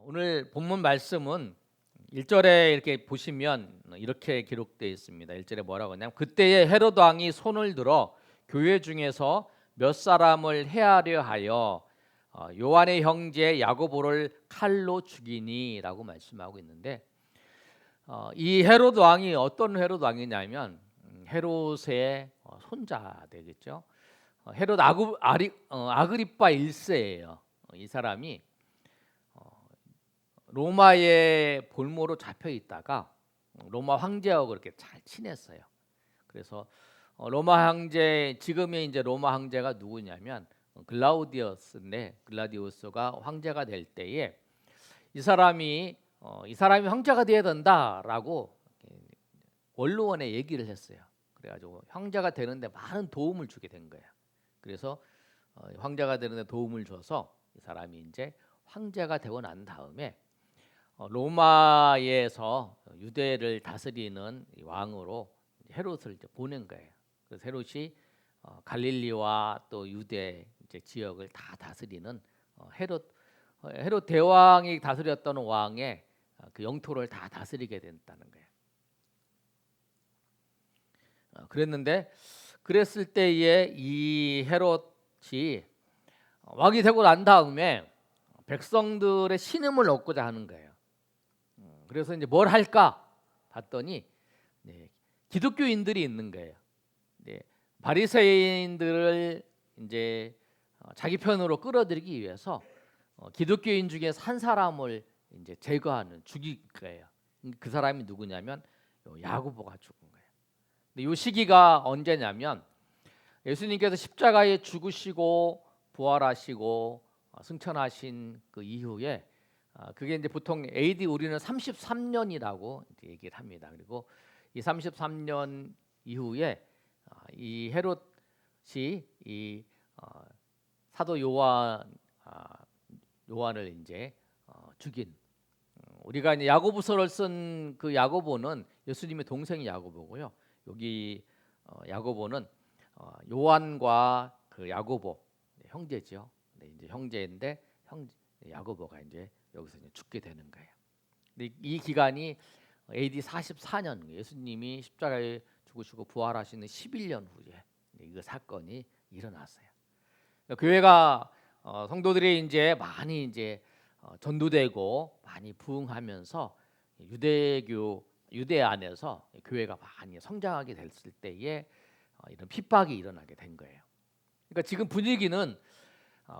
오늘 본문 말씀은 1절에 이렇게 보시면 이렇게 기록되어 있습니다. 1절에 뭐라고 하냐면 그때에 헤롯 왕이 손을 들어 교회 중에서 몇 사람을 해하려 하여 요한의 형제 야고보를 칼로 죽이니라고 말씀하고 있는데 이 헤롯 왕이 어떤 헤롯 왕이냐면 헤롯의 손자 되겠죠. 헤롯 아그리빠 1세예요. 이 사람이 로마의 볼모로 잡혀 있다가 로마 황제하고 그렇게 잘 친했어요. 그래서 로마 황제, 지금의 이제 로마 황제가 누구냐면 글라우디우스인데, 글라디우스가 황제가 될 때에 이 사람이 황제가 돼야 된다라고 원로원에 얘기를 했어요. 그래가지고 황제가 되는데 많은 도움을 주게 된 거예요. 그래서 황제가 되는데 도움을 줘서 이 사람이 이제 황제가 되고 난 다음에 로마에서 유대를 다스리는 헤롯을 이제 보낸 거예요. 그래서 헤롯이 갈릴리와 또 유대 이제 지역을 다 다스리는 헤롯 대왕이 다스렸던 왕의 그 영토를 다 다스리게 됐다는 거예요. 그랬을 때에 이 헤롯이 왕이 되고 난 다음에 백성들의 신임을 얻고자 하는 거예요. 그래서 이제 뭘 할까 봤더니 기독교인들이 있는 거예요. 바리새인들을 이제 자기 편으로 끌어들이기 위해서 기독교인 중에서 한 사람을 이제 제거하는, 죽일 거예요. 그 사람이 누구냐면 야고보가 죽은 거예요. 근데 이 시기가 언제냐면 예수님께서 십자가에 죽으시고 부활하시고 승천하신 그 이후에 그게 이제 보통 AD 우리는 33년이라고 얘기를 합니다. 그리고 이 33년 이후에 이 헤롯이 이 사도 요한을 이제 죽인, 우리가 이제 야고보서를 쓴 그 야고보는 예수님의 동생이 야고보고요. 여기 야고보는 요한과 그 야고보 형제죠. 이제 형제인데 야고보가 이제 여기서 이제 죽게 되는 거예요. 근데 이 기간이 AD 44년, 예수님이 십자가에 죽으시고 부활하시는 11년 후에 이 사건이 일어났어요. 교회가 성도들이 이제 많이 이제 전도되고 많이 부흥하면서 유대 안에서 교회가 많이 성장하게 됐을 때에 이런 핍박이 일어나게 된 거예요. 그러니까 지금 분위기는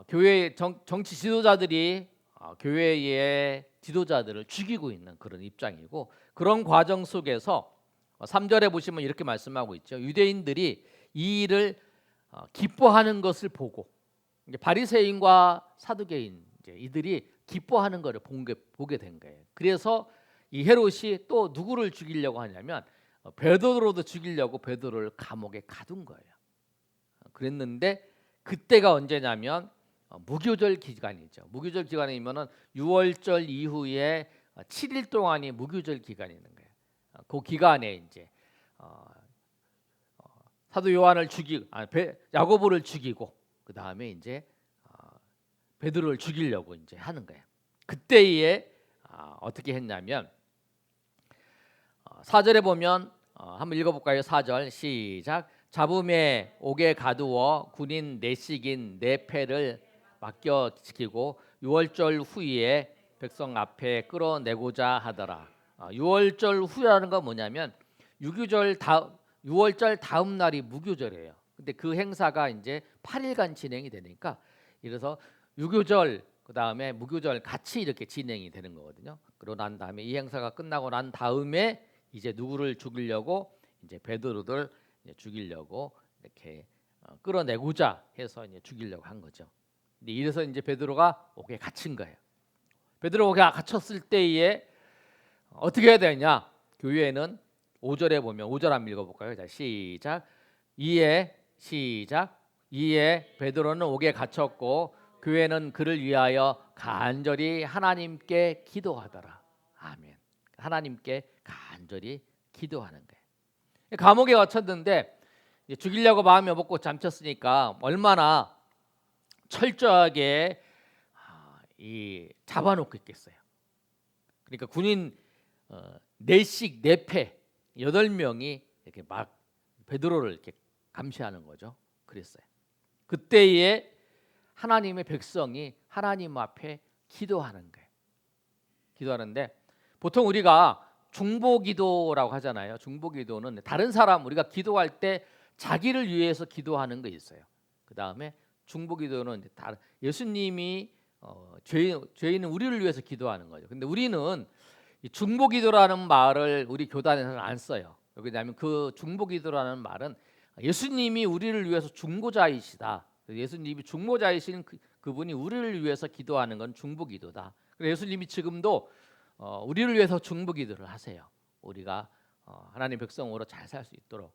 교회 정치 지도자들이 교회의 지도자들을 죽이고 있는 그런 입장이고, 그런 과정 속에서 3절에 보시면 이렇게 말씀하고 있죠. 유대인들이 이 일을 기뻐하는 것을 보고, 바리새인과 사두개인 이들이 기뻐하는 것을 보게 된 거예요. 그래서 이 헤롯이 또 누구를 죽이려고 하냐면 베드로도 죽이려고 베드로를 감옥에 가둔 거예요. 그랬는데 그때가 언제냐면 무교절 기간이죠. 무교절 기간이면은 6월절 이후에 7일 동안이 무교절 기간이 있는 거예요. 그 기간에 이제 사도 요한을 야고보를 죽이고 그 다음에 이제 베드로를 죽이려고 이제 하는 거예요. 그때에 어떻게 했냐면 4절에 보면 한번 읽어볼까요? 4절 시작. 잡음에 옥에 가두어 군인 내식인 네 패를 맡겨 지키고 6월절 후에 백성 앞에 끌어내고자 하더라. 6월절 후라는 건 뭐냐면 6월절 다음 날이 무교절이에요. 근데 그 행사가 이제 8일간 진행이 되니까, 이래서 유교절 그 다음에 무교절 같이 이렇게 진행이 되는 거거든요. 그러고 난 다음에 이 행사가 끝나고 난 다음에 이제 누구를 죽이려고, 이제 베드로를 죽이려고 이렇게 끌어내고자 해서 이제 죽이려고 한 거죠. 근데 이래서 이제 베드로가 옥에 갇힌 거예요. 베드로가 갇혔을 때에 어떻게 해야 되냐? 교회는 5절에 보면, 5절 한번 읽어볼까요? 자, 시작. 이에 베드로는 옥에 갇혔고 교회는 그를 위하여 간절히 하나님께 기도하더라. 아멘. 하나님께 간절히 기도하는 거예요. 감옥에 갇혔는데 죽이려고 마음이 먹고 잠쳤으니까 얼마나 철저하게 잡아놓고 있겠어요. 그러니까 군인 네씩 네패 8명이 이렇게 막 베드로를 이렇게 감시하는 거죠. 그랬어요. 그때에 하나님의 백성이 하나님 앞에 기도하는 거예요. 기도하는데 보통 우리가 중보기도라고 하잖아요. 중보기도는 다른 사람 우리가 기도할 때 자기를 위해서 기도하는 거 있어요. 그 다음에 중보기도는 예수님이 죄인은 우리를 위해서 기도하는 거죠. 근데 우리는 이 중보기도라는 말을 우리 교단에서는 안 써요. 왜냐하면 그 중보기도라는 말은 예수님이 우리를 위해서 중보자이시다. 예수님이 중보자이신 그분이 우리를 위해서 기도하는 건 중보기도다. 그래서 예수님이 지금도 우리를 위해서 중보기도를 하세요. 우리가 하나님 백성으로 잘 살 수 있도록.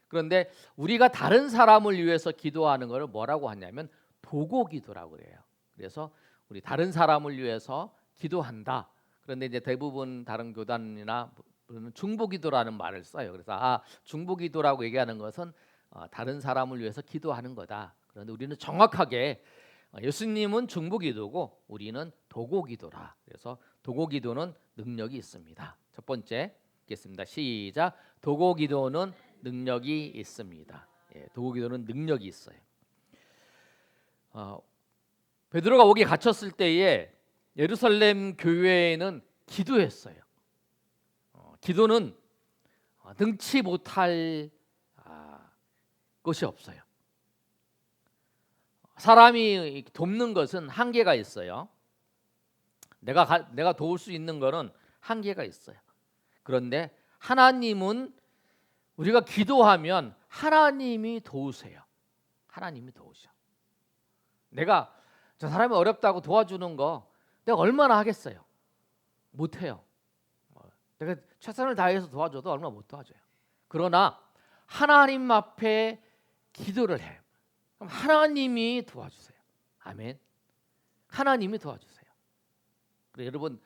그런데 우리가 다른 사람을 위해서 기도하는 것을 뭐라고 하냐면 도고기도라고 그래요. 그래서 우리 다른 사람을 위해서 기도한다. 그런데 이제 대부분 다른 교단이나 중보기도라는 말을 써요. 그래서 중보기도라고 얘기하는 것은 다른 사람을 위해서 기도하는 거다. 그런데 우리는 정확하게 예수님은 중보기도고 우리는 도고기도라. 그래서 도고기도는 능력이 있습니다. 첫 번째 읽겠습니다. 시작. 도고기도는 능력이 있습니다. 도고기도는 능력이 있어요. 베드로가 옥에 갇혔을 때에 예루살렘 교회에는 기도했어요. 기도는 능치 못할 것이 없어요. 사람이 돕는 것은 한계가 있어요. 내가 도울 수 있는 것은 한계가 있어요. 그런데 하나님은 우리가 기도하면 하나님이 도우세요. 하나님이 도우셔. 내가 저 사람이 어렵다고 도와주는 거 내가 얼마나 하겠어요? 못해요. 내가 최선을 다해서 도와줘도 얼마 못 도와줘요. 그러나 하나님 앞에 기도를 해요. 그럼 하나님이 도와주세요. 아멘. 하나님이 도와주세요. 그래, 여러분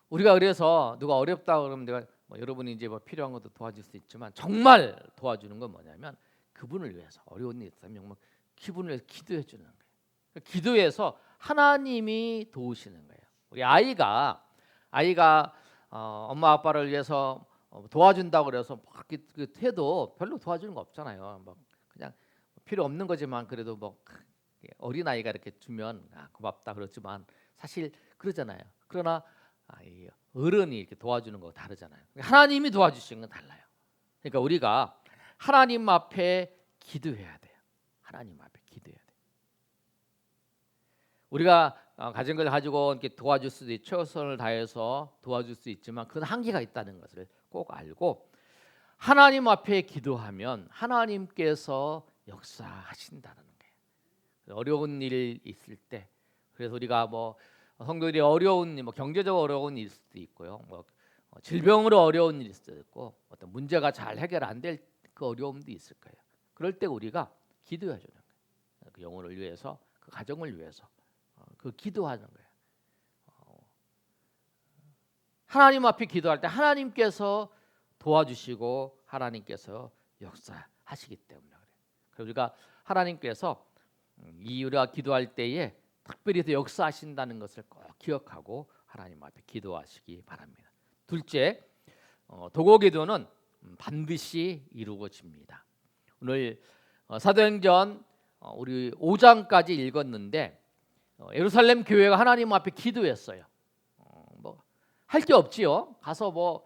우리가 그래서 누가 어렵다 그러면 내가 여러분이 이제 필요한 것도 도와줄 수 있지만 정말 도와주는 건 뭐냐면 그분을 위해서 어려운 일 있다면 정말 그분을 위해서 기도해 주는 거예요. 기도해서 하나님이 도우시는 거예요. 우리 아이가 엄마 아빠를 위해서 도와준다고 그래서 막 해도 별로 도와주는 거 없잖아요. 그냥 필요 없는 거지만 그래도 어린 아이가 이렇게 주면 고맙다 그렇지만 사실 그러잖아요. 그러나 어른이 이렇게 도와주는 거 다르잖아요. 하나님이 도와주시는 건 달라요. 그러니까 우리가 하나님 앞에 기도해야 돼요. 하나님 앞에 기도해야 돼요. 우리가 가진 걸 가지고 이렇게 도와줄 수도 있고 최선을 다해서 도와줄 수 있지만 그건 한계가 있다는 것을 꼭 알고 하나님 앞에 기도하면 하나님께서 역사하신다는 거예요. 어려운 일 있을 때 그래서 우리가 성도들이 어려운 경제적으로 어려운 일일 수도 있고요. 질병으로 어려운 일일 수도 있고 어떤 문제가 잘 해결 안 될 그 어려움도 있을 거예요. 그럴 때 우리가 기도해 주는 거예요. 그 영혼을 위해서, 그 가정을 위해서 그 기도하는 거예요. 하나님 앞에 기도할 때 하나님께서 도와주시고 하나님께서 역사하시기 때문에 그래요. 그래서 우리가 하나님께서 우리가 기도할 때에 특별히 더 역사하신다는 것을 꼭 기억하고 하나님 앞에 기도하시기 바랍니다. 둘째, 도고기도는 반드시 이루어집니다. 오늘 사도행전 우리 5장까지 읽었는데 예루살렘 교회가 하나님 앞에 기도했어요. 할 게 없지요. 가서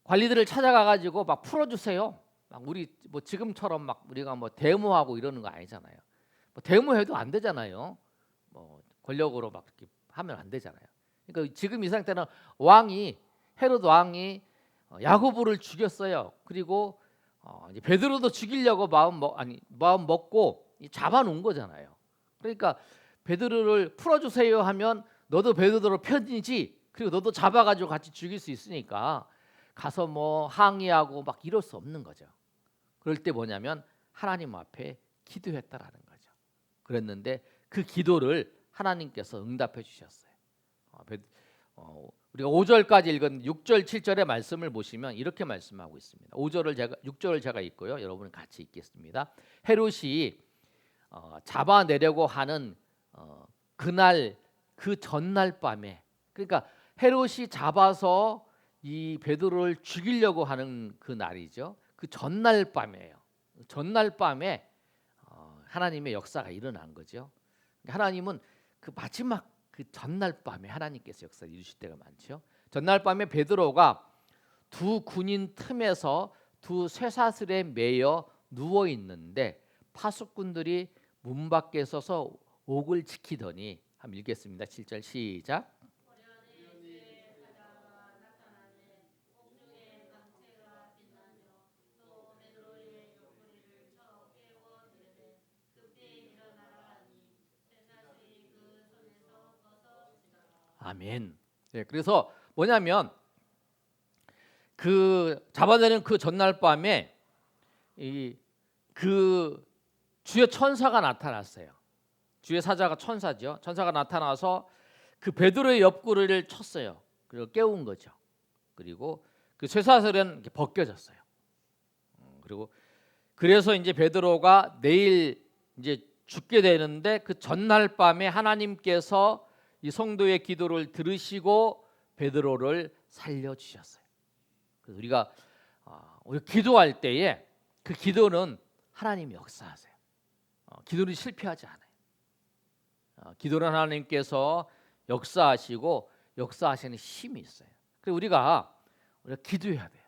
관리들을 찾아가 가지고 풀어주세요. 우리 지금처럼 우리가 데모하고 이러는 거 아니잖아요. 데모해도 안 되잖아요. 권력으로 이렇게 하면 안 되잖아요. 그러니까 지금 이 상태는 헤롯 왕이 야고보를 죽였어요. 그리고 이제 베드로도 죽이려고 마음 먹고 잡아놓은 거잖아요. 그러니까 베드로를 풀어주세요 하면 너도 베드로 편이지. 그리고 너도 잡아가지고 같이 죽일 수 있으니까 가서 항의하고 이럴 수 없는 거죠. 그럴 때 뭐냐면 하나님 앞에 기도했다라는 거죠. 그랬는데 그 기도를 하나님께서 응답해 주셨어요. 우리가 5절까지 읽은 6절 7절의 말씀을 보시면 이렇게 말씀하고 있습니다. 6절을 제가 읽고요. 여러분 같이 읽겠습니다. 헤롯이 잡아내려고 하는 그날 그 전날 밤에, 그러니까 헤롯이 잡아서 이 베드로를 죽이려고 하는 그 날이죠. 그 전날 밤이에요. 전날 밤에 하나님의 역사가 일어난 거죠. 하나님은 그 마지막 그 전날 밤에 하나님께서 역사를 이루실 때가 많죠. 전날 밤에 베드로가 두 군인 틈에서 두 쇠사슬에 매여 누워 있는데 파수꾼들이 문 밖에 서서 옥을 지키더니, 한번 읽겠습니다. 7절 시작. 아멘. 네, 그래서 뭐냐면 그 잡아내는 그 전날 밤에 그 주의 천사가 나타났어요. 주의 사자가 천사죠. 천사가 나타나서 그 베드로의 옆구리를 쳤어요. 그리고 깨운 거죠. 그리고 그 쇠사슬은 벗겨졌어요. 그리고 그래서 이제 베드로가 내일 이제 죽게 되는데 그 전날 밤에 하나님께서 이 성도의 기도를 들으시고 베드로를 살려 주셨어요. 그래서 우리가 기도할 때에 그 기도는 하나님이 역사하세요. 기도는 실패하지 않아요. 기도는 하나님께서 역사하시고 역사하시는 힘이 있어요. 그래서 우리가 기도해야 돼요.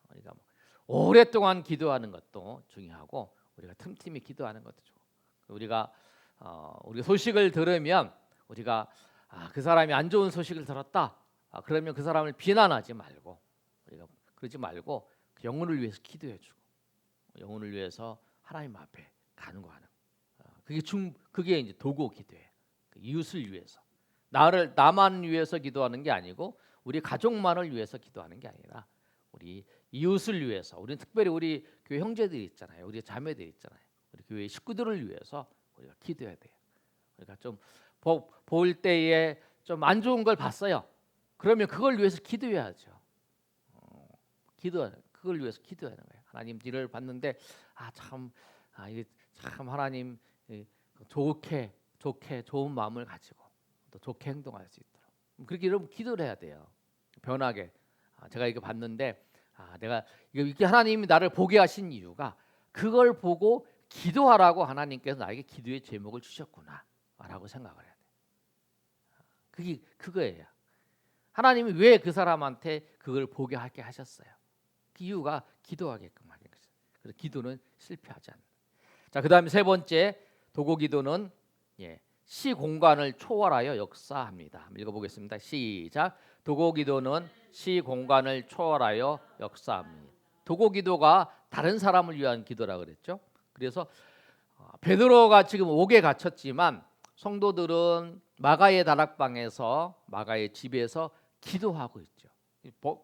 우리가 오랫동안 기도하는 것도 중요하고 우리가 틈틈이 기도하는 것도 좋고, 우리가 소식을 들으면 우리가 그 사람이 안 좋은 소식을 들었다. 그러면 그 사람을 비난하지 말고, 우리가 그러지 말고 그 영혼을 위해서 기도해주고 영혼을 위해서 하나님 앞에 간구하는, 그게 이제 도구 기도예요. 그 이웃을 위해서, 나만 위해서 기도하는 게 아니고 우리 가족만을 위해서 기도하는 게 아니라 우리 이웃을 위해서, 우리는 특별히 우리 교회 형제들이 있잖아요. 우리 자매들이 있잖아요. 우리 교회 식구들을 위해서 우리가 기도해야 돼요. 우리가 좀 볼 때에 좀 안 좋은 걸 봤어요. 그러면 그걸 위해서 기도해야죠. 그걸 위해서 기도하는 거예요. 하나님 일을 봤는데 이게 참 하나님 좋은 마음을 가지고 또 좋게 행동할 수 있도록 그렇게 여러분 기도를 해야 돼요. 변하게. 제가 이거 봤는데 내가 이게 하나님이 나를 보게 하신 이유가 그걸 보고 기도하라고 하나님께서 나에게 기도의 제목을 주셨구나라고 생각을 해야 돼. 그거예요. 하나님이 왜 그 사람한테 그걸 보게 하게 하셨어요? 그 이유가 기도하게끔 하게 했어요. 그래서 기도는 실패하지 않는다. 자, 그다음에 세 번째 도구 기도는 시 공간을 초월하여 역사합니다. 한번 읽어보겠습니다. 시작. 도구 기도는 시 공간을 초월하여 역사합니다. 도구 기도가 다른 사람을 위한 기도라 그랬죠. 그래서 베드로가 지금 옥에 갇혔지만 성도들은 마가의 다락방에서, 마가의 집에서 기도하고 있죠.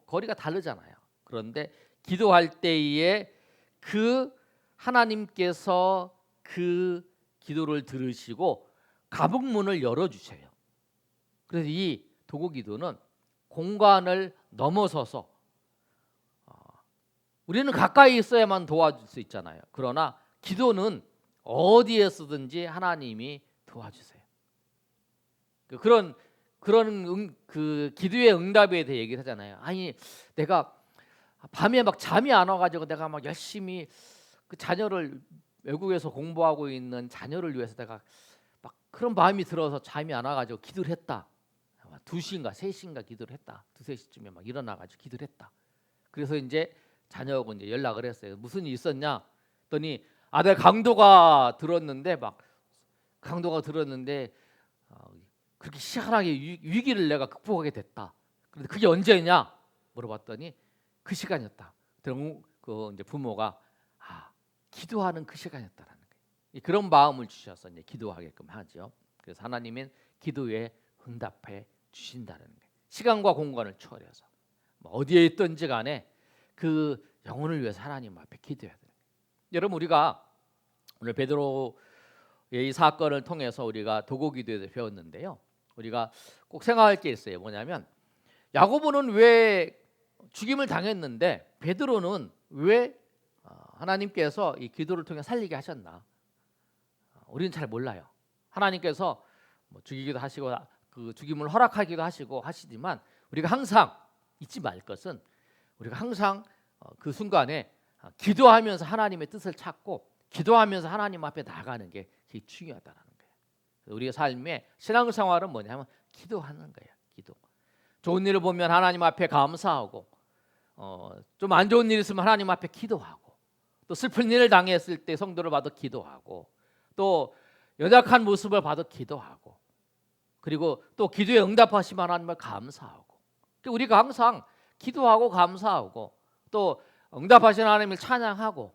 거리가 다르잖아요. 그런데 기도할 때에 그 하나님께서 그 기도를 들으시고 감옥 문을 열어주세요. 그래서 이 도구 기도는 공간을 넘어서서 우리는 가까이 있어야만 도와줄 수 있잖아요. 그러나 기도는 어디에 쓰든지 하나님이 도와주세요. 그런 그 기도의 응답에 대해 얘기를 하잖아요. 아니 내가 밤에 막 잠이 안 와가지고 내가 막 열심히 그 자녀를, 외국에서 공부하고 있는 자녀를 위해서 내가 막 그런 마음이 들어서 잠이 안 와가지고 기도를 했다. 2시인가 3시인가 기도를 했다. 2-3시쯤에 막 일어나가지고 기도를 했다. 그래서 이제 자녀하고 이제 연락을 했어요. 무슨 일 있었냐? 했더니 아들 강도가 들었는데 그렇게 시원하게 위기를 내가 극복하게 됐다. 그런데 그게 언제냐? 물어봤더니 그 시간이었다. 그 이제 부모가 기도하는 그 시간이었다라는 거예요. 그런 마음을 주셔서 이제 기도하게끔 하죠. 그래서 하나님은 기도에 응답해 주신다는 거예요. 시간과 공간을 초월해서 어디에 있든지 간에 그 영혼을 위해서 하나님 앞에 기도해야 돼요. 여러분, 우리가 오늘 베드로의 이 사건을 통해서 우리가 도구 기도에 대해서 배웠는데요. 우리가 꼭 생각할 게 있어요. 뭐냐면 야고보는 왜 죽임을 당했는데 베드로는 왜 하나님께서 이 기도를 통해 살리게 하셨나? 우리는 잘 몰라요. 하나님께서 뭐 죽이기도 하시고 그 죽임을 허락하기도 하시고 하시지만 우리가 항상 잊지 말 것은 우리가 항상 그 순간에 기도하면서 하나님의 뜻을 찾고 기도하면서 하나님 앞에 나가는 게 되게 중요하다는 거예요. 우리의 삶의 신앙생활은 뭐냐면 기도하는 거예요. 기도. 좋은 일을 보면 하나님 앞에 감사하고 좀 안 좋은 일 있으면 하나님 앞에 기도하고 또 슬픈 일을 당했을 때 성도를 봐도 기도하고 또 연약한 모습을 봐도 기도하고 그리고 또 기도에 응답하시면 하나님을 감사하고 우리가 항상 기도하고 감사하고 또 응답하신 하나님을 찬양하고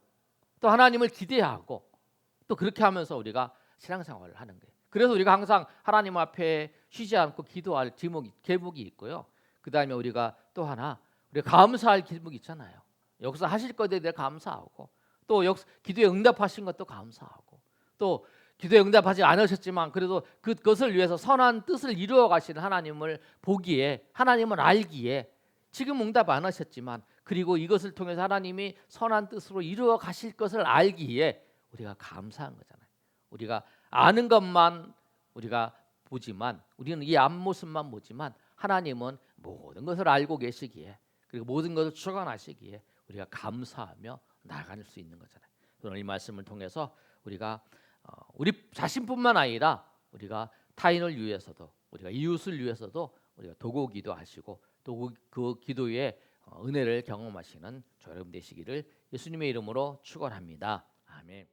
또 하나님을 기대하고 또 그렇게 하면서 우리가 신앙생활을 하는 거예요. 그래서 우리가 항상 하나님 앞에 쉬지 않고 기도할 제목이 있고요. 그 다음에 우리가 또 하나 우리가 감사할 제목이 있잖아요. 여기서 하실 것에 대해 감사하고 또 기도에 응답하신 것도 감사하고 또 기도에 응답하지 않으셨지만 그래도 그것을 위해서 선한 뜻을 이루어 가시는 하나님을 보기에 하나님을 알기에 지금 응답 안 하셨지만 그리고 이것을 통해서 하나님이 선한 뜻으로 이루어 가실 것을 알기에 우리가 감사한 거잖아요. 우리가 아는 것만 우리가 보지만 우리는 이 앞모습만 보지만 하나님은 모든 것을 알고 계시기에 그리고 모든 것을 주관하시기에 우리가 감사하며 나아갈 수 있는 거잖아요. 오늘 이 말씀을 통해서 우리가 우리 자신뿐만 아니라 우리가 타인을 위해서도 우리가 이웃을 위해서도 우리가 도구 기도하시고 또 그 기도의 은혜를 경험하시는 저 여러분 되시기를 예수님의 이름으로 축원합니다. 아멘.